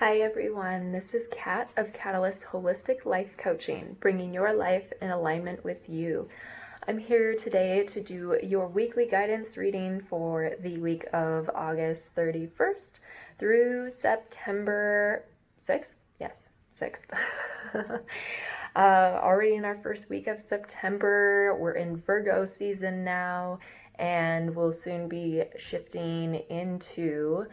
Hi everyone, this is Kat of KatalystHolistic Life Coaching, bringing your life in alignment with you. I'm here today to do your weekly guidance reading for the week of August 31st through September 6th? Yes, 6th. Already in our first week of September, we're in Virgo season now, and we'll soon be shifting into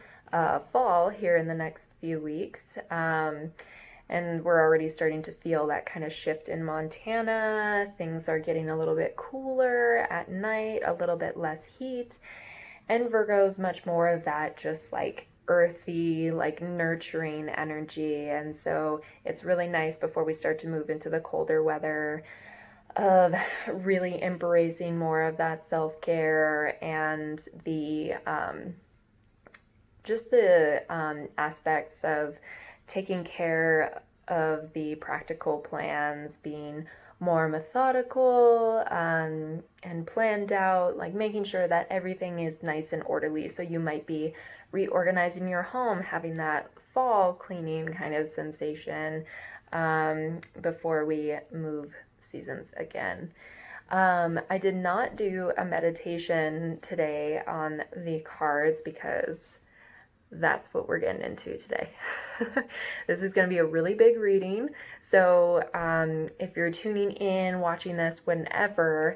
fall here in the next few weeks. And we're already starting to feel that kind of shift in Montana. Things are getting a little bit cooler at night, a little bit less heat. And Virgo's much more of that just like earthy, like nurturing energy. And so it's really nice before we start to move into the colder weather of really embracing more of that self-care and the just the aspects of taking care of the practical plans, being more methodical and planned out, like making sure that everything is nice and orderly. So you might be reorganizing your home, having that fall cleaning kind of sensation before we move seasons again. I did not do a meditation today on the cards because that's what we're getting into today. This is going to be a really big reading. So if you're tuning in, watching this whenever,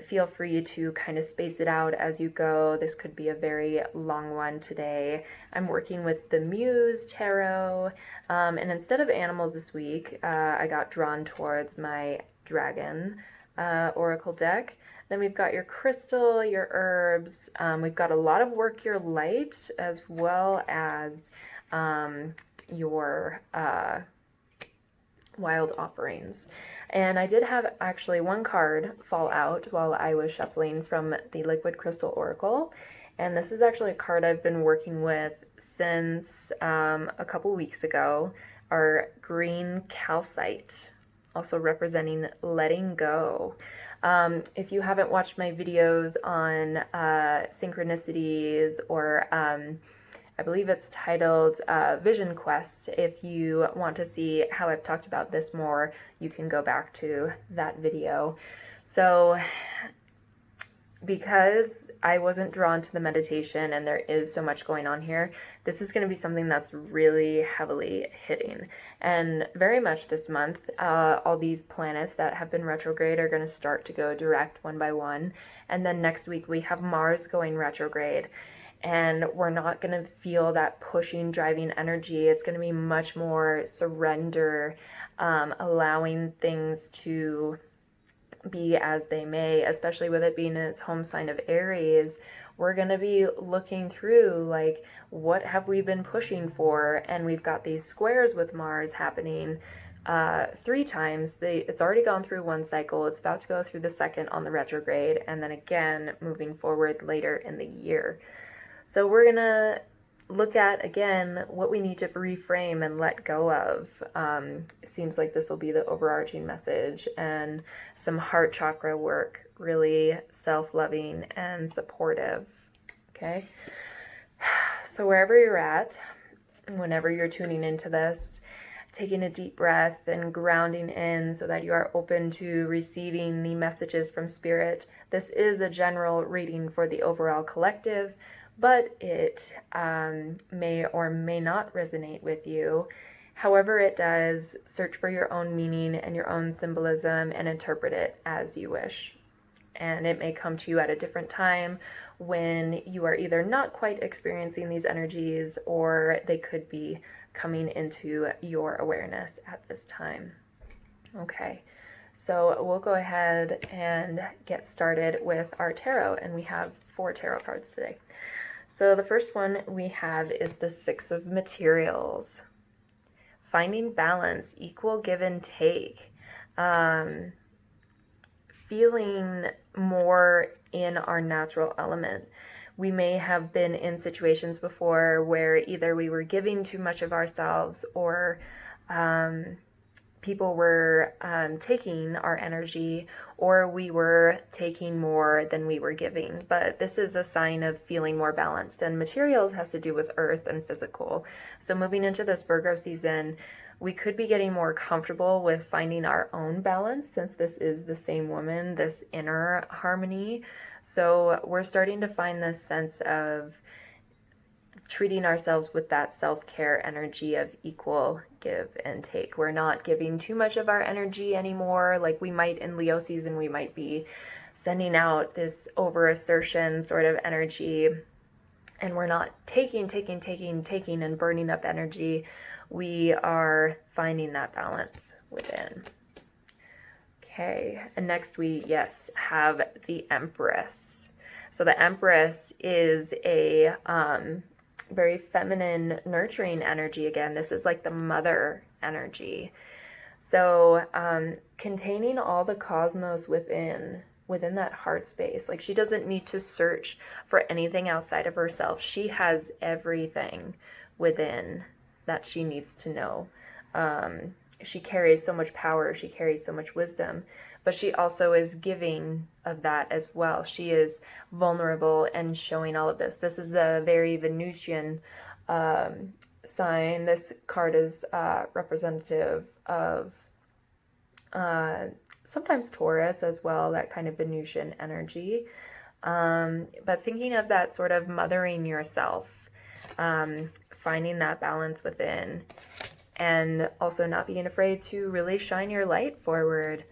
feel free to kind of space it out as you go. This could be a very long one today. I'm working with the Muse Tarot, and instead of animals this week, I got drawn towards my dragon oracle deck. Then we've got your crystal, your herbs. We've got a lot of work your light, as well as your wild offerings. And I did have actually one card fall out while I was shuffling from the liquid crystal oracle. And this is actually a card I've been working with since a couple weeks ago. Our green calcite, also representing letting go. If you haven't watched my videos on synchronicities, or I believe it's titled Vision Quest, if you want to see how I've talked about this more, you can go back to that video. So because I wasn't drawn to the meditation and there is so much going on here, this is going to be something that's really heavily hitting. And very much this month, all these planets that have been retrograde are going to start to go direct one by one. And then next week we have Mars going retrograde. And we're not going to feel that pushing, driving energy. It's going to be much more surrender, allowing things to be as they may, especially with it being in its home sign of Aries. We're going to be looking through, like, what have we been pushing for? And we've got these squares with Mars happening 3 times. It's already gone through one cycle. It's about to go through the second on the retrograde, and then again moving forward later in the year. So we're going to look at, again, what we need to reframe and let go of. It seems like this will be the overarching message, and some heart chakra work, really self-loving and supportive. Okay? So wherever you're at, whenever you're tuning into this, taking a deep breath and grounding in so that you are open to receiving the messages from Spirit. This is a general reading for the overall collective, but it may or may not resonate with you. However it does, search for your own meaning and your own symbolism and interpret it as you wish. And it may come to you at a different time when you are either not quite experiencing these energies, or they could be coming into your awareness at this time. Okay, so we'll go ahead and get started with our tarot, and we have 4 tarot cards today. So the first one we have is the 6 of Materials. Finding balance, equal give and take. Feeling more in our natural element. We may have been in situations before where either we were giving too much of ourselves, or people were taking our energy, or we were taking more than we were giving. But this is a sign of feeling more balanced, and materials has to do with earth and physical. So moving into this Virgo season, we could be getting more comfortable with finding our own balance, since this is the same woman, this inner harmony. So we're starting to find this sense of treating ourselves with that self-care energy of equal give and take. We're not giving too much of our energy anymore. Like we might in Leo season, we might be sending out this over assertion sort of energy, and we're not taking and burning up energy. We are finding that balance within. Okay, and next we, yes, have the Empress. So the Empress is a very feminine, nurturing energy. Again, this is like the mother energy. So containing all the cosmos within that heart space. Like she doesn't need to search for anything outside of herself. She has everything within that she needs to know. She carries so much power, she carries so much wisdom, but she also is giving of that as well. She is vulnerable and showing all of this. This is a very Venusian sign. This card is representative of sometimes Taurus as well, that kind of Venusian energy. But thinking of that sort of mothering yourself, finding that balance within, and also not being afraid to really shine your light forward,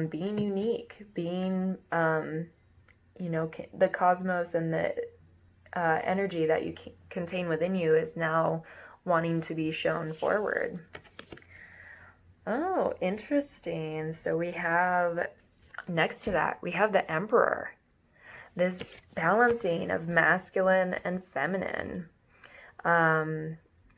being unique, being, the cosmos and the energy that you contain within you is now wanting to be shown forward. Oh, interesting. So we have, next to that, we have the Emperor. This balancing of masculine and feminine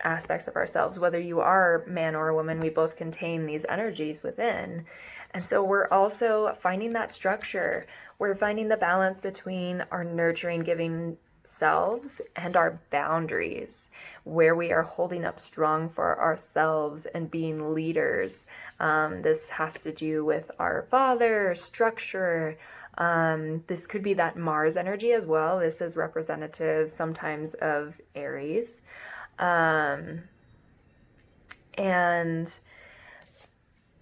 aspects of ourselves. Whether you are man or a woman, we both contain these energies within. And so we're also finding that structure. We're finding the balance between our nurturing, giving selves and our boundaries, where we are holding up strong for ourselves and being leaders. This has to do with our father, structure. This could be that Mars energy as well. This is representative sometimes of Aries. And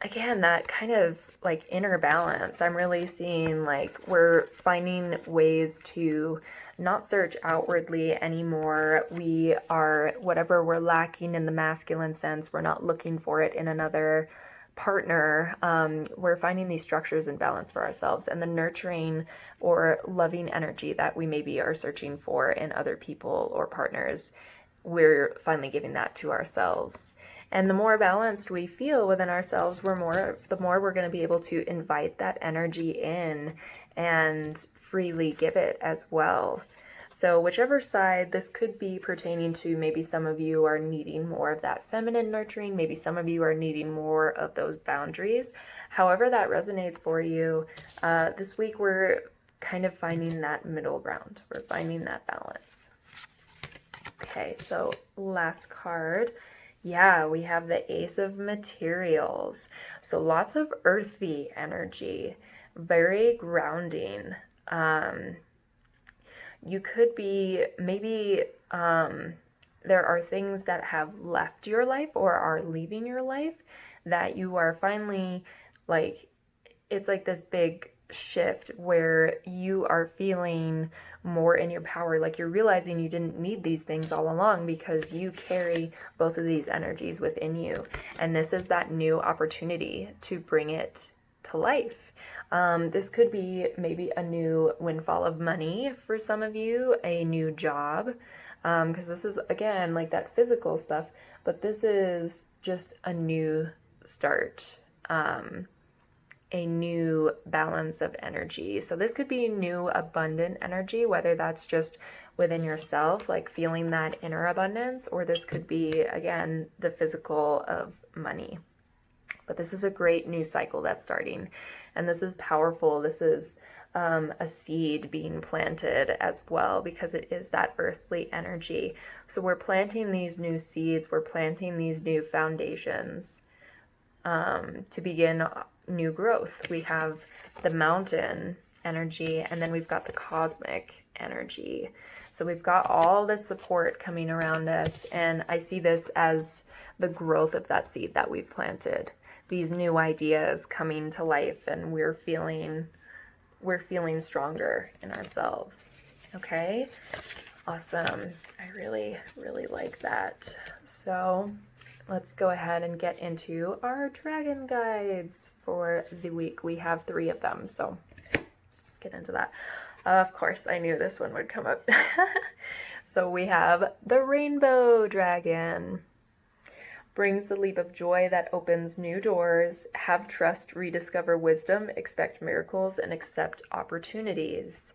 again, that kind of like inner balance, I'm really seeing like we're finding ways to not search outwardly anymore. We are, whatever we're lacking in the masculine sense, we're not looking for it in another partner. We're finding these structures and balance for ourselves, and the nurturing or loving energy that we maybe are searching for in other people or partners, we're finally giving that to ourselves. And the more balanced we feel within ourselves, the more we're going to be able to invite that energy in and freely give it as well. So whichever side, this could be pertaining to, maybe some of you are needing more of that feminine nurturing, maybe some of you are needing more of those boundaries. However that resonates for you, this week we're kind of finding that middle ground. We're finding that balance. Okay, so last card. Yeah, we have the Ace of Materials. So lots of earthy energy, very grounding. You could be, maybe there are things that have left your life or are leaving your life that you are finally, like, it's like this big shift where you are feeling more in your power, like you're realizing you didn't need these things all along because you carry both of these energies within you, and this is that new opportunity to bring it to life. This could be maybe a new windfall of money for some of you, a new job, because this is, again, like that physical stuff, but this is just a new start, a new balance of energy. So this could be new abundant energy, whether that's just within yourself, like feeling that inner abundance, or this could be, again, the physical of money. But this is a great new cycle that's starting, and this is powerful. This is a seed being planted as well, because it is that earthly energy. So we're planting these new seeds, we're planting these new foundations to begin new growth. We have the mountain energy, and then we've got the cosmic energy. So we've got all this support coming around us, and I see this as the growth of that seed that we've planted. These new ideas coming to life, and we're feeling stronger in ourselves. Okay? Awesome. I really, really like that. So let's go ahead and get into our dragon guides for the week. We have 3 of them, so let's get into that. Of course, I knew this one would come up. So we have the rainbow dragon. Brings the leap of joy that opens new doors. Have trust, rediscover wisdom, expect miracles, and accept opportunities.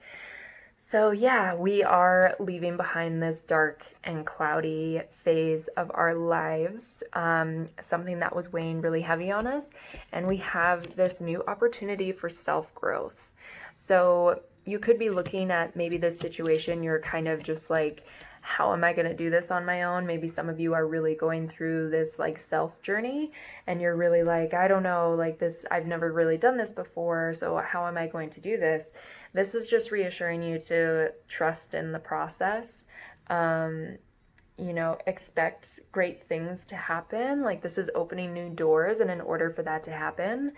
So yeah, we are leaving behind this dark and cloudy phase of our lives, something that was weighing really heavy on us, and we have this new opportunity for self-growth. So you could be looking at maybe this situation, you're kind of just like, how am I going to do this on my own? Maybe some of you are really going through this like self journey, and you're really like, I don't know, like this, I've never really done this before, so how am I going to do this? This is just reassuring you to trust in the process. Expect great things to happen. Like this is opening new doors, and in order for that to happen,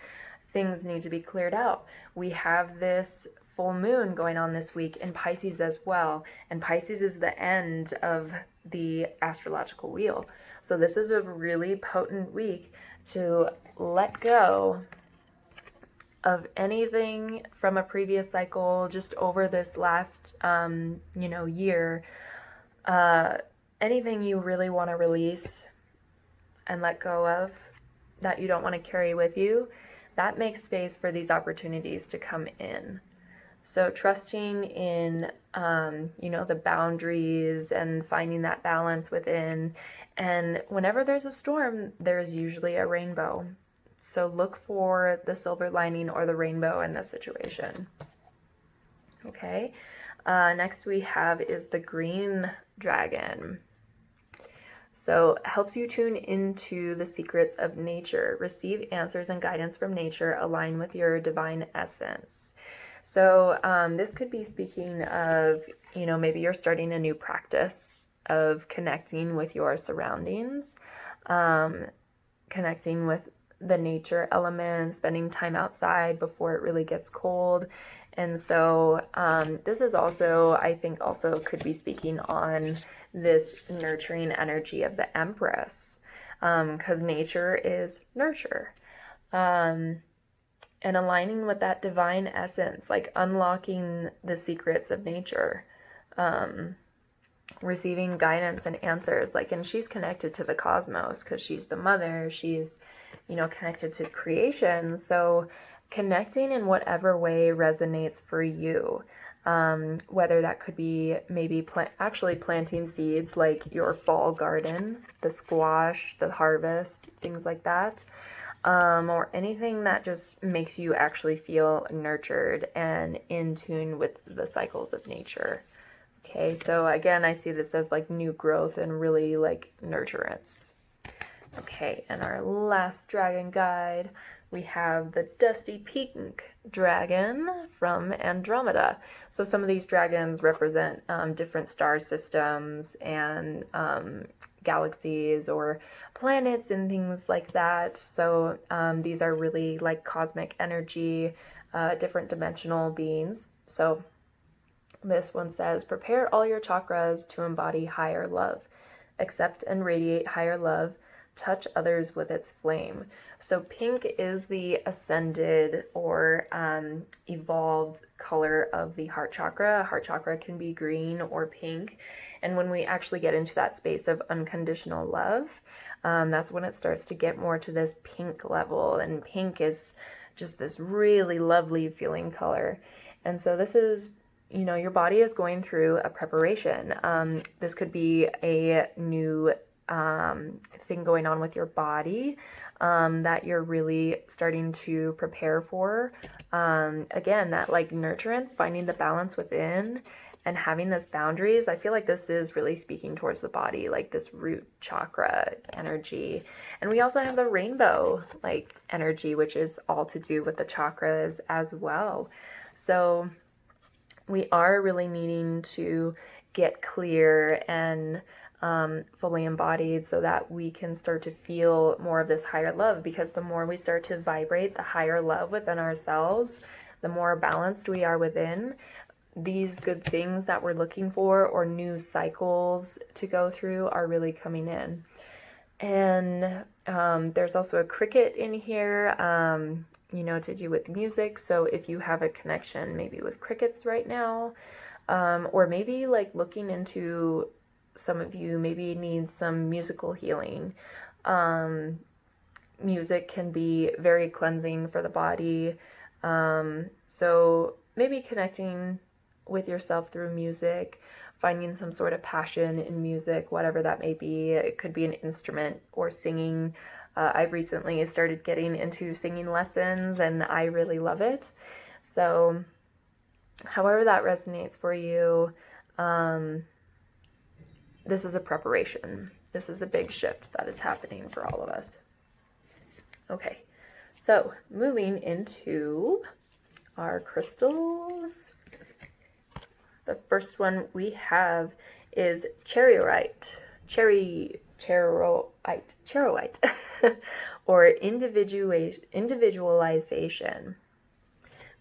things need to be cleared out. We have this full moon going on this week in Pisces as well, and Pisces is the end of the astrological wheel. So this is a really potent week to let go of anything from a previous cycle, just over this last year, anything you really want to release and let go of that you don't want to carry with you, that makes space for these opportunities to come in. So trusting in, the boundaries and finding that balance within. And whenever there's a storm, there's usually a rainbow. So look for the silver lining or the rainbow in this situation. Okay. Next we have is the green dragon. So helps you tune into the secrets of nature, receive answers and guidance from nature, align with your divine essence. So this could be speaking of, maybe you're starting a new practice of connecting with your surroundings, connecting with the nature element, spending time outside before it really gets cold. And so this is also, I think also could be speaking on this nurturing energy of the Empress, because nature is nurture. And aligning with that divine essence, like unlocking the secrets of nature, receiving guidance and answers, and she's connected to the cosmos because she's the mother, she's, connected to creation. So connecting in whatever way resonates for you, whether that could be maybe actually planting seeds like your fall garden, the squash, the harvest, things like that. Or anything that just makes you actually feel nurtured and in tune with the cycles of nature. Okay, so again, I see this as new growth and really nurturance. Okay, and our last dragon guide, we have the dusty pink dragon from Andromeda. So some of these dragons represent different star systems and galaxies or planets and things like that. So these are really cosmic energy, different dimensional beings. So this one says, prepare all your chakras to embody higher love. Accept and radiate higher love. Touch others with its flame. So pink is the ascended or evolved color of the heart chakra. Heart chakra can be green or pink. And when we actually get into that space of unconditional love, that's when it starts to get more to this pink level. And pink is just this really lovely feeling color. And so this is, your body is going through a preparation. This could be a new thing going on with your body that you're really starting to prepare for. Again, that nurturance, finding the balance within and having this boundaries, I feel like this is really speaking towards the body, like this root chakra energy. And we also have the rainbow like energy, which is all to do with the chakras as well. So we are really needing to get clear and fully embodied so that we can start to feel more of this higher love, because the more we start to vibrate the higher love within ourselves, the more balanced we are within, these good things that we're looking for or new cycles to go through are really coming in. And there's also a cricket in here, to do with music. So if you have a connection maybe with crickets right now, or maybe like looking into, some of you maybe need some musical healing. Music can be very cleansing for the body. So maybe connecting with yourself through music, finding some sort of passion in music, whatever that may be. It could be an instrument or singing. I've recently started getting into singing lessons and I really love it. So however that resonates for you, this is a preparation. This is a big shift that is happening for all of us. Okay, so moving into our crystals. The first one we have is charoite, or individualization.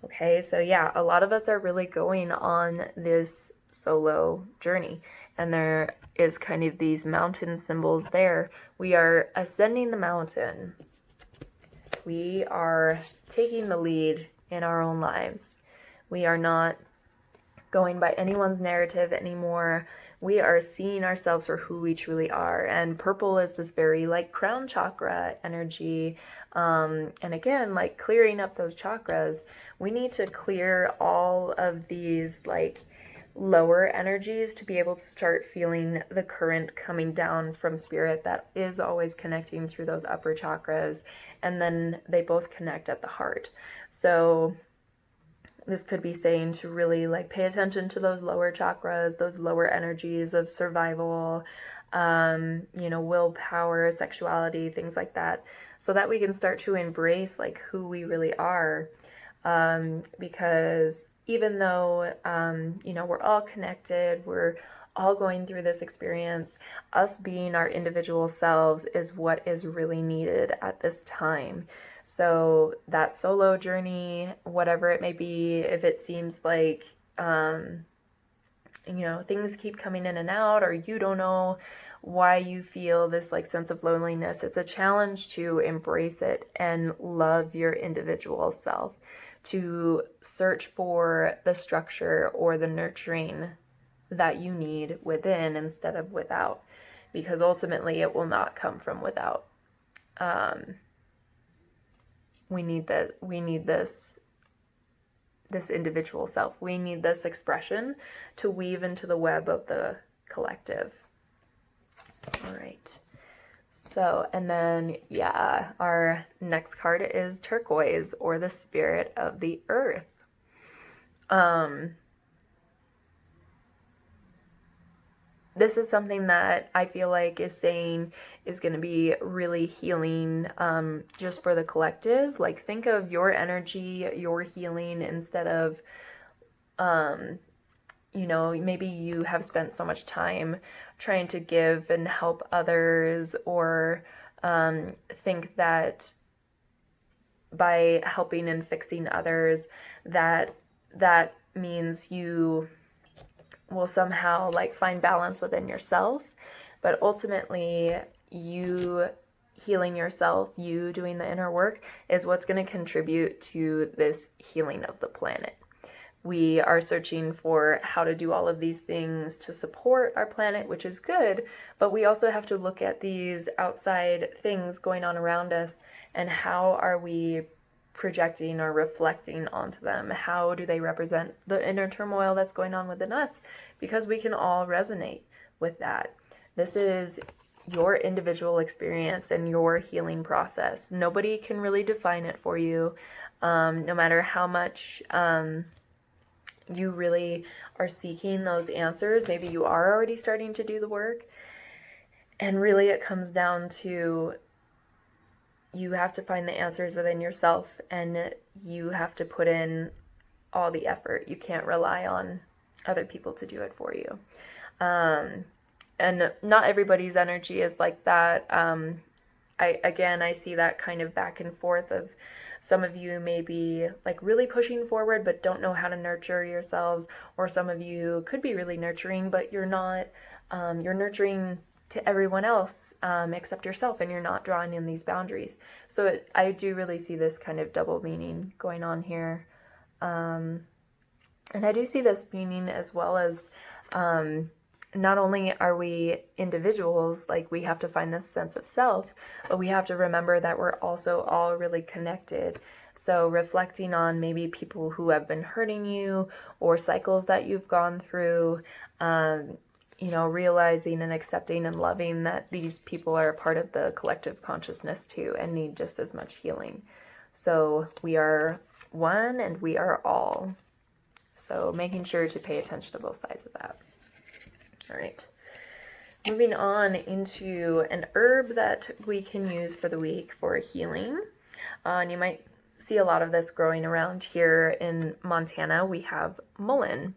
Okay, so yeah, a lot of us are really going on this solo journey, and there is kind of these mountain symbols there. We are ascending the mountain. We are taking the lead in our own lives. We are not going by anyone's narrative anymore. We are seeing ourselves for who we truly are. And purple is this very like crown chakra energy. And again, like clearing up those chakras, we need to clear all of these like lower energies to be able to start feeling the current coming down from spirit that is always connecting through those upper chakras, and then they both connect at the heart. So this could be saying to really like pay attention to those lower chakras, those lower energies of survival, willpower, sexuality, things like that, so that we can start to embrace like who we really are. Because even though, we're all connected, we're all going through this experience, us being our individual selves is what is really needed at this time. So that solo journey, whatever it may be, if it seems like, things keep coming in and out, or you don't know why you feel this like sense of loneliness, it's a challenge to embrace it and love your individual self, to search for the structure or the nurturing that you need within instead of without, because ultimately it will not come from without. We need this individual self. We need this expression to weave into the web of the collective. All right. So, and then, our next card is turquoise, or the spirit of the earth. This is something that I feel like is saying is going to be really healing, just for the collective. Like, think of your energy, your healing, instead of, maybe you have spent so much time trying to give and help others, or think that by helping and fixing others, that means you will somehow like find balance within yourself. But ultimately, you healing yourself, you doing the inner work, is what's going to contribute to this healing of the planet. We are searching for how to do all of these things to support our planet, which is good, but we also have to look at these outside things going on around us, and how are we projecting or reflecting onto them? How do they represent the inner turmoil that's going on within us? Because we can all resonate with that. This is your individual experience and your healing process. Nobody can really define it for you, no matter how much you really are seeking those answers. Maybe you are already starting to do the work. And really it comes down to you have to find the answers within yourself, and you have to put in all the effort. You can't rely on other people to do it for you. And not everybody's energy is like that. I see that kind of back and forth of some of you may be like really pushing forward but don't know how to nurture yourselves, or some of you could be really nurturing but you're not. You're nurturing to everyone else except yourself, and you're not drawing in these boundaries. So I do really see this kind of double meaning going on here. And I do see this meaning as well as not only are we individuals, like we have to find this sense of self, but we have to remember that we're also all really connected. So reflecting on maybe people who have been hurting you or cycles that you've gone through, realizing and accepting and loving that these people are a part of the collective consciousness too and need just as much healing. So we are one and we are all. So making sure to pay attention to both sides of that. All right. Moving on into an herb that we can use for the week for healing. And you might see a lot of this growing around here in Montana. We have mullein,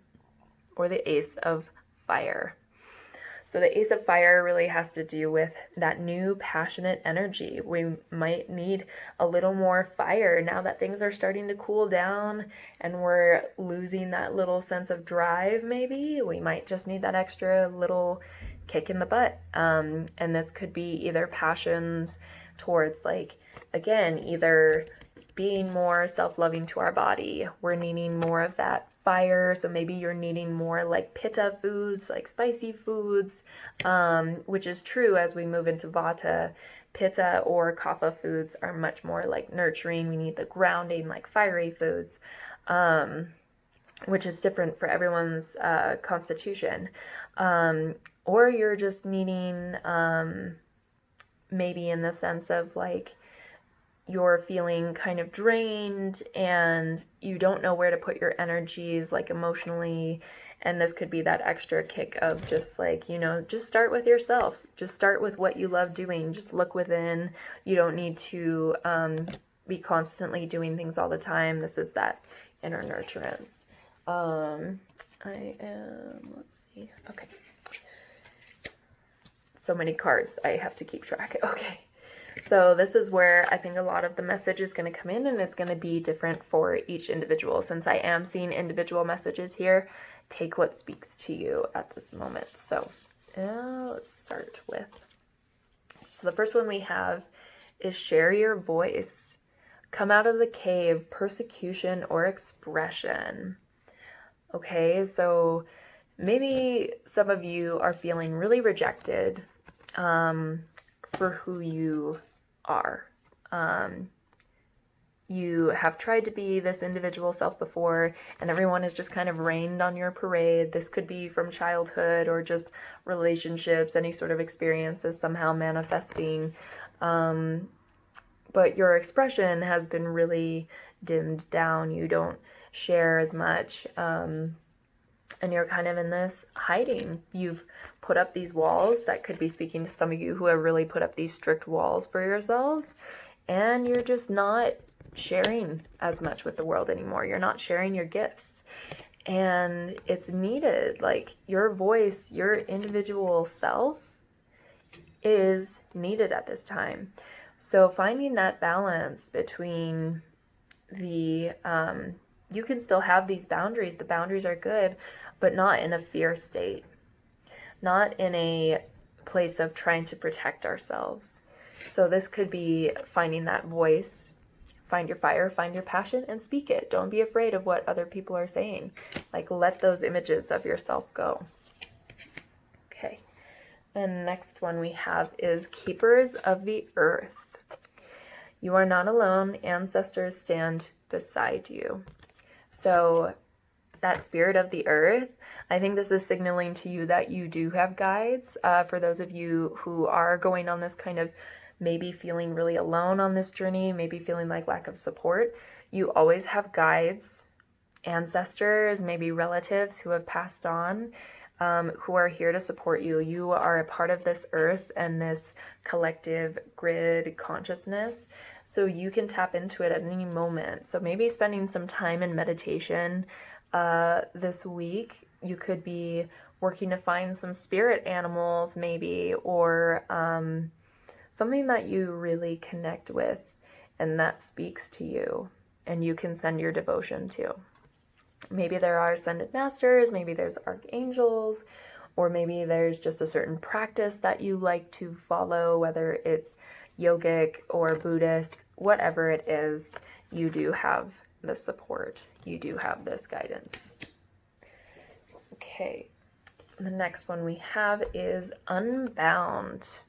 or the Ace of Fire. So the Ace of Fire really has to do with that new passionate energy. We might need a little more fire now that things are starting to cool down and we're losing that little sense of drive maybe. We might just need that extra little kick in the butt. And this could be either passions towards either being more self-loving to our body. We're needing more of that fire, so maybe you're needing more like pitta foods, like spicy foods, which is true as we move into vata. Pitta or kapha foods are much more like nurturing. We need the grounding, like fiery foods, which is different for everyone's constitution. Or you're just needing maybe in the sense of like you're feeling kind of drained and you don't know where to put your energies like emotionally, and this could be that extra kick of just like, just start with yourself. Just start with what you love doing. Just look within. You don't need to be constantly doing things all the time. This is that inner nurturance. Let's see. Okay. So many cards I have to keep track. Okay. So this is where I think a lot of the message is going to come in, and it's going to be different for each individual. Since I am seeing individual messages here, take what speaks to you at this moment. So let's start with, so the first one we have is share your voice. Come out of the cave, persecution or expression. Okay, so maybe some of you are feeling really rejected for who you are. You have tried to be this individual self before, and everyone has just kind of rained on your parade. This could be from childhood or just relationships, any sort of experiences somehow manifesting. But your expression has been really dimmed down. You don't share as much. And you're kind of in this hiding. You've put up these walls. That could be speaking to some of you who have really put up these strict walls for yourselves, and you're just not sharing as much with the world anymore. You're not sharing your gifts, and it's needed. Like your voice, your individual self is needed at this time. So finding that balance between the, you can still have these boundaries. The boundaries are good, but not in a fear state, not in a place of trying to protect ourselves. So this could be finding that voice, find your fire, find your passion, and speak it. Don't be afraid of what other people are saying. Like, let those images of yourself go. Okay. And the next one we have is Keepers of the Earth. You are not alone. Ancestors stand beside you. So that spirit of the earth, I think this is signaling to you that you do have guides. For those of you who are going on this kind of maybe feeling really alone on this journey, maybe feeling like lack of support, you always have guides ancestors, maybe relatives who have passed on, who are here to support you. You are a part of this earth and this collective grid consciousness, so you can tap into it at any moment. So maybe spending some time in meditation this week. You could be working to find some spirit animals maybe, or something that you really connect with and that speaks to you and you can send your devotion to. Maybe there are ascended masters, maybe there's archangels, or maybe there's just a certain practice that you like to follow, whether it's yogic or Buddhist, whatever it is, you do have the support. You do have this guidance. Okay, the next one we have is Unbound.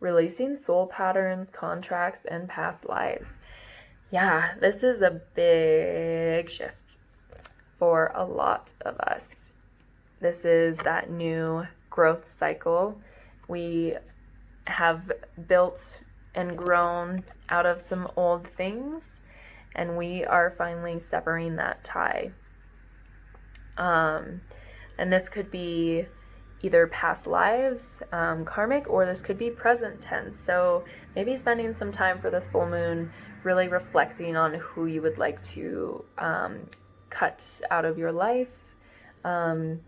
Releasing soul patterns, contracts, and past lives. Yeah, this is a big shift for a lot of us. This is that new growth cycle. We have built and grown out of some old things, and we are finally severing that tie. And this could be either past lives, karmic, or this could be present tense. So maybe spending some time for this full moon really reflecting on who you would like to cut out of your life,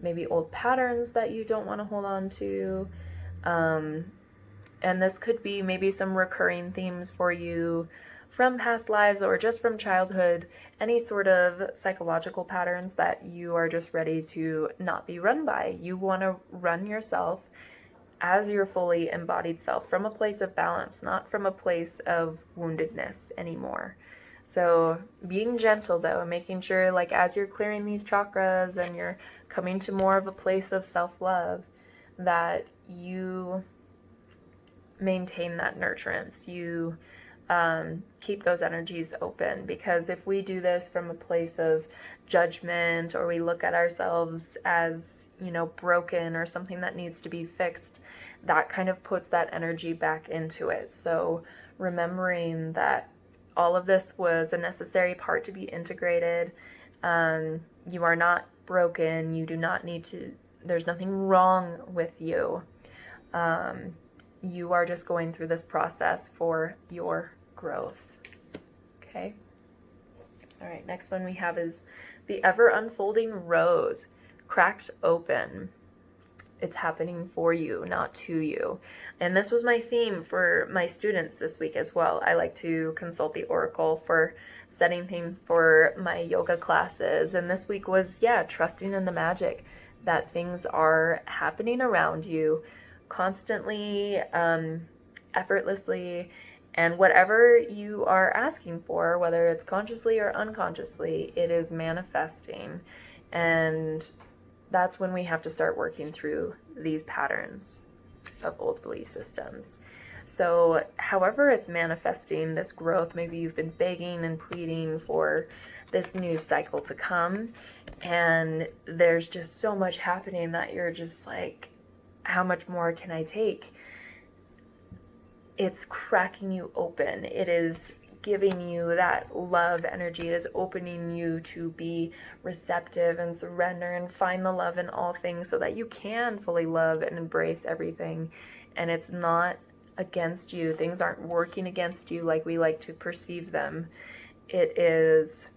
maybe old patterns that you don't want to hold on to. And this could be maybe some recurring themes for you from past lives or just from childhood, any sort of psychological patterns that you are just ready to not be run by. You want to run yourself as your fully embodied self from a place of balance, not from a place of woundedness anymore. So being gentle though, and making sure like as you're clearing these chakras and you're coming to more of a place of self-love, that you maintain that nurturance. You keep those energies open, because if we do this from a place of judgment, or we look at ourselves as, broken or something that needs to be fixed, that kind of puts that energy back into it. So remembering that all of this was a necessary part to be integrated. You are not broken. You do not need to, there's nothing wrong with you. You are just going through this process for your growth. Okay. All right. Next one we have is the ever unfolding rose, cracked open. It's happening for you, not to you. And this was my theme for my students this week as well. I like to consult the oracle for setting themes for my yoga classes. And this week was, trusting in the magic that things are happening around you constantly, effortlessly, and whatever you are asking for, whether it's consciously or unconsciously, it is manifesting. And that's when we have to start working through these patterns of old belief systems. So however it's manifesting, this growth, maybe you've been begging and pleading for this new cycle to come, and there's just so much happening that you're just like, how much more can I take? It's cracking you open. It is giving you that love energy. It is opening you to be receptive and surrender and find the love in all things, so that you can fully love and embrace everything. And it's not against you. Things aren't working against you like we like to perceive them. It is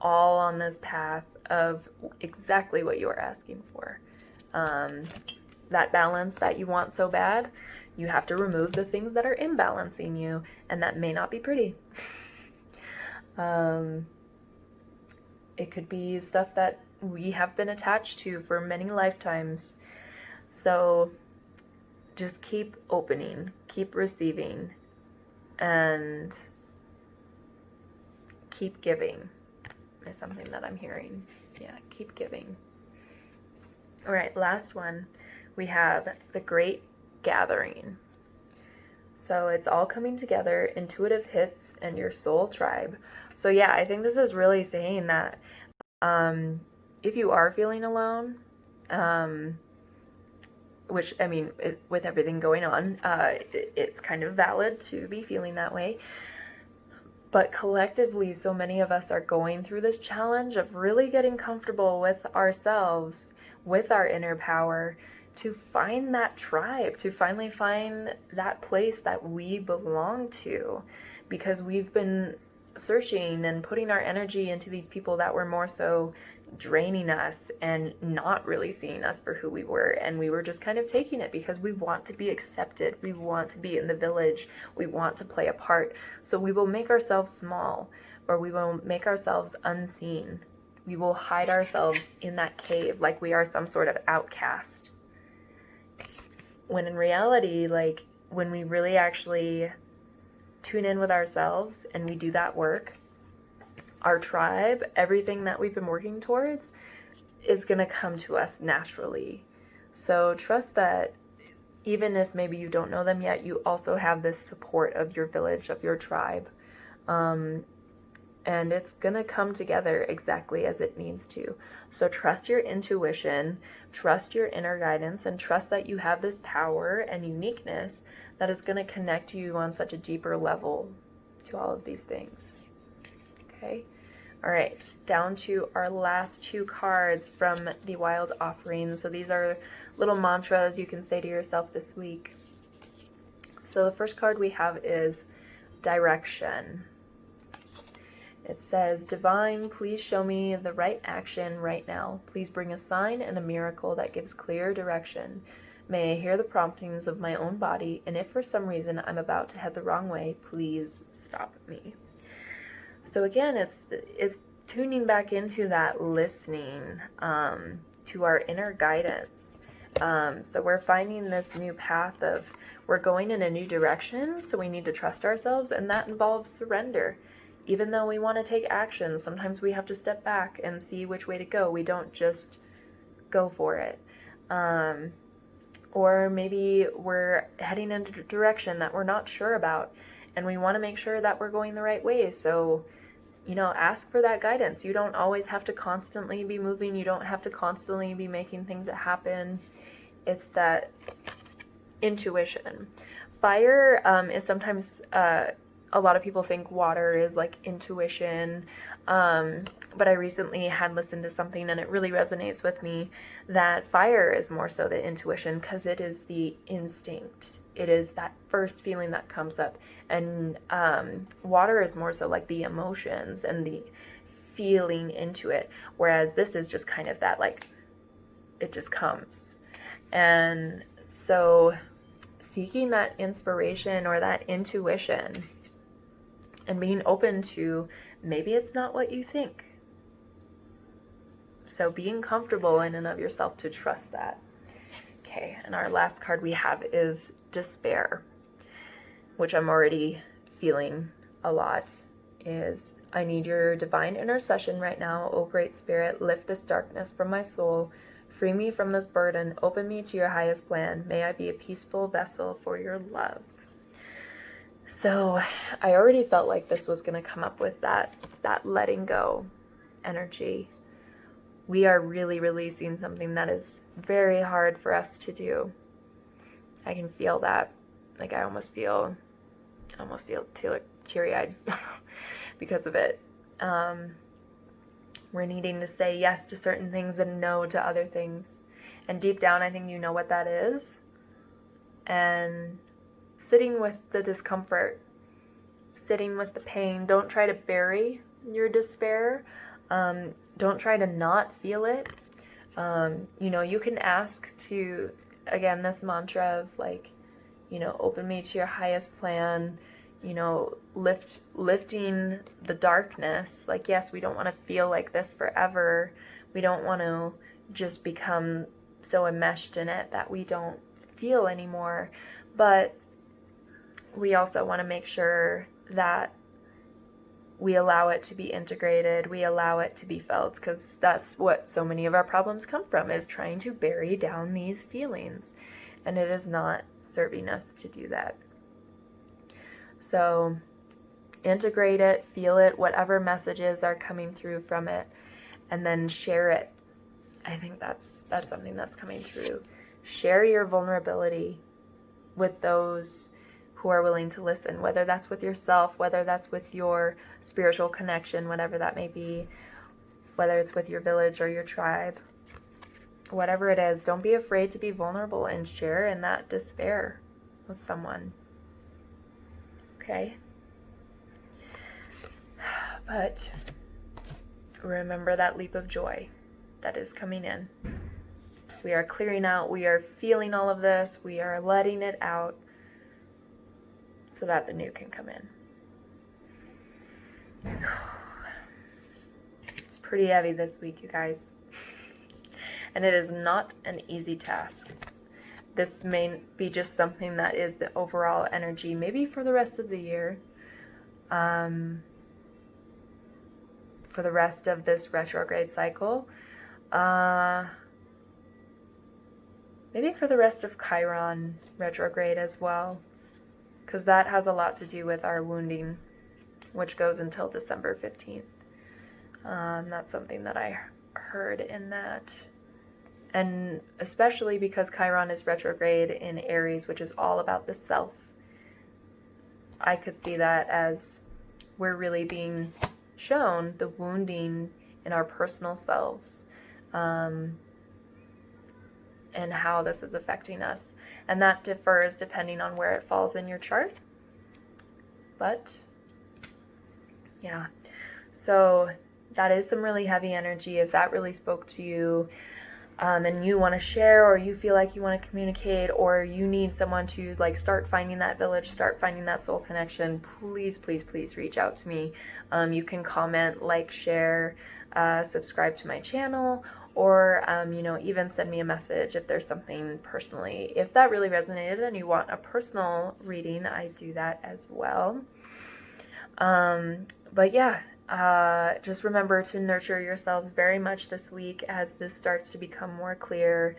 all on this path of exactly what you are asking for. That balance that you want so bad, you have to remove the things that are imbalancing you, and that may not be pretty. It could be stuff that we have been attached to for many lifetimes. So just keep opening, keep receiving, and keep giving is something that I'm hearing. Yeah, keep giving. All right, last one. We have the Great Gathering. So it's all coming together, intuitive hits, and your soul tribe. So yeah, I think this is really saying that if you are feeling alone, which, I mean, with everything going on, it's kind of valid to be feeling that way. But collectively, so many of us are going through this challenge of really getting comfortable with ourselves, with our inner power, to find that tribe, to finally find that place that we belong to. Because we've been searching and putting our energy into these people that were more so draining us and not really seeing us for who we were, and we were just kind of taking it because we want to be accepted, we want to be in the village, we want to play a part. So we will make ourselves small, or we will make ourselves unseen. We will hide ourselves in that cave like we are some sort of outcast, when in reality, like, when we really actually tune in with ourselves and we do that work, our tribe, everything that we've been working towards, is going to come to us naturally. So trust that even if maybe you don't know them yet, you also have this support of your village, of your tribe. And it's going to come together exactly as it needs to. So trust your intuition, trust your inner guidance, and trust that you have this power and uniqueness that is going to connect you on such a deeper level to all of these things. Okay. All right, down to our last two cards from the Wild Offering. So these are little mantras you can say to yourself this week. So the first card we have is Direction. It says, Divine, please show me the right action right now. Please bring a sign and a miracle that gives clear direction. May I hear the promptings of my own body, and if for some reason I'm about to head the wrong way, please stop me. So again, it's tuning back into that listening to our inner guidance. So we're finding this new path of, we're going in a new direction, so we need to trust ourselves, and that involves surrender. Even though we want to take action, sometimes we have to step back and see which way to go. We don't just go for it. Or maybe we're heading in a direction that we're not sure about, and we want to make sure that we're going the right way. So, ask for that guidance. You don't always have to constantly be moving. You don't have to constantly be making things that happen. It's that intuition. Fire is sometimes, a lot of people think water is like intuition. But I recently had listened to something, and it really resonates with me, that fire is more so the intuition, because it is the instinct. It is that first feeling that comes up. And water is more so like the emotions and the feeling into it. Whereas this is just kind of that, like, it just comes. And so seeking that inspiration or that intuition and being open to, maybe it's not what you think. So being comfortable in and of yourself to trust that. Okay, and our last card we have is Despair, which I'm already feeling a lot, is, I need your divine intercession right now, O Great Spirit. Lift this darkness from my soul. Free me from this burden. Open me to your highest plan. May I be a peaceful vessel for your love. So I already felt like this was going to come up with that letting go energy. We are really releasing something that is very hard for us to do. I can feel that. Like, I almost feel teary-eyed because of it. We're needing to say yes to certain things and no to other things. And deep down, I think you know what that is. And sitting with the discomfort, sitting with the pain. Don't try to bury your despair. Don't try to not feel it. You can ask to, again, this mantra of, like, open me to your highest plan, lifting the darkness. Like, yes, we don't want to feel like this forever. We don't want to just become so enmeshed in it that we don't feel anymore. But we also want to make sure that we allow it to be integrated, we allow it to be felt, because that's what so many of our problems come from, is trying to bury down these feelings, and it is not serving us to do that. So integrate it, feel it, whatever messages are coming through from it, and then share it. I think that's something that's coming through. Share your vulnerability with those who are willing to listen, whether that's with yourself, whether that's with your spiritual connection, whatever that may be, whether it's with your village or your tribe, whatever it is. Don't be afraid to be vulnerable and share in that despair with someone. Okay? But remember that leap of joy that is coming in. We are clearing out, we are feeling all of this, we are letting it out so that the new can come in. It's pretty heavy this week, you guys. And it is not an easy task. This may be just something that is the overall energy, maybe for the rest of the year. For the rest of this retrograde cycle. Maybe for the rest of Chiron retrograde as well. Because that has a lot to do with our wounding, which goes until December 15th. That's something that I heard in that. And especially because Chiron is retrograde in Aries, which is all about the self. I could see that as we're really being shown the wounding in our personal selves, and how this is affecting us. And that differs depending on where it falls in your chart. But yeah, so that is some really heavy energy. If that really spoke to you, and you want to share, or you feel like you want to communicate, or you need someone to like start finding that village, start finding that soul connection, please, please, please reach out to me. You can comment, like, share, subscribe to my channel, or even send me a message if there's something personally. If that really resonated and you want a personal reading, I do that as well. But yeah, just remember to nurture yourselves very much this week as this starts to become more clear,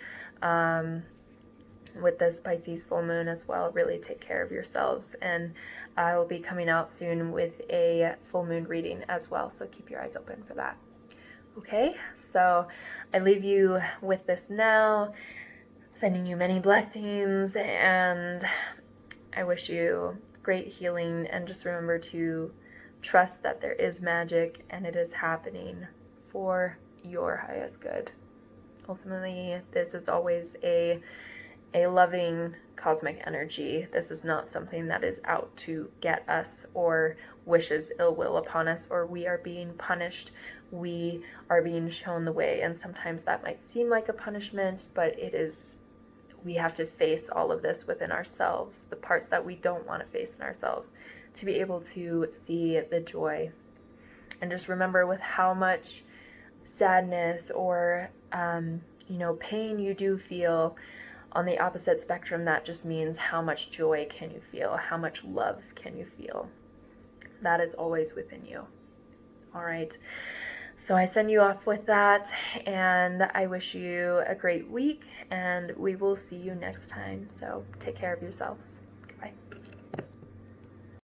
with this Pisces full moon as well. Really take care of yourselves, and I'll be coming out soon with a full moon reading as well, so keep your eyes open for that. Okay, so I leave you with this now, sending you many blessings, and I wish you great healing, and just remember to trust that there is magic and it is happening for your highest good. Ultimately, this is always a loving cosmic energy. This is not something that is out to get us or wishes ill will upon us, or we are being punished. We are being shown the way, and sometimes that might seem like a punishment, but it is. We have to face all of this within ourselves, the parts that we don't want to face in ourselves, to be able to see the joy. And just remember, with how much sadness or pain you do feel, on the opposite spectrum, that just means how much joy can you feel, how much love can you feel. That is always within you. All right, so I send you off with that, and I wish you a great week, and we will see you next time. So take care of yourselves.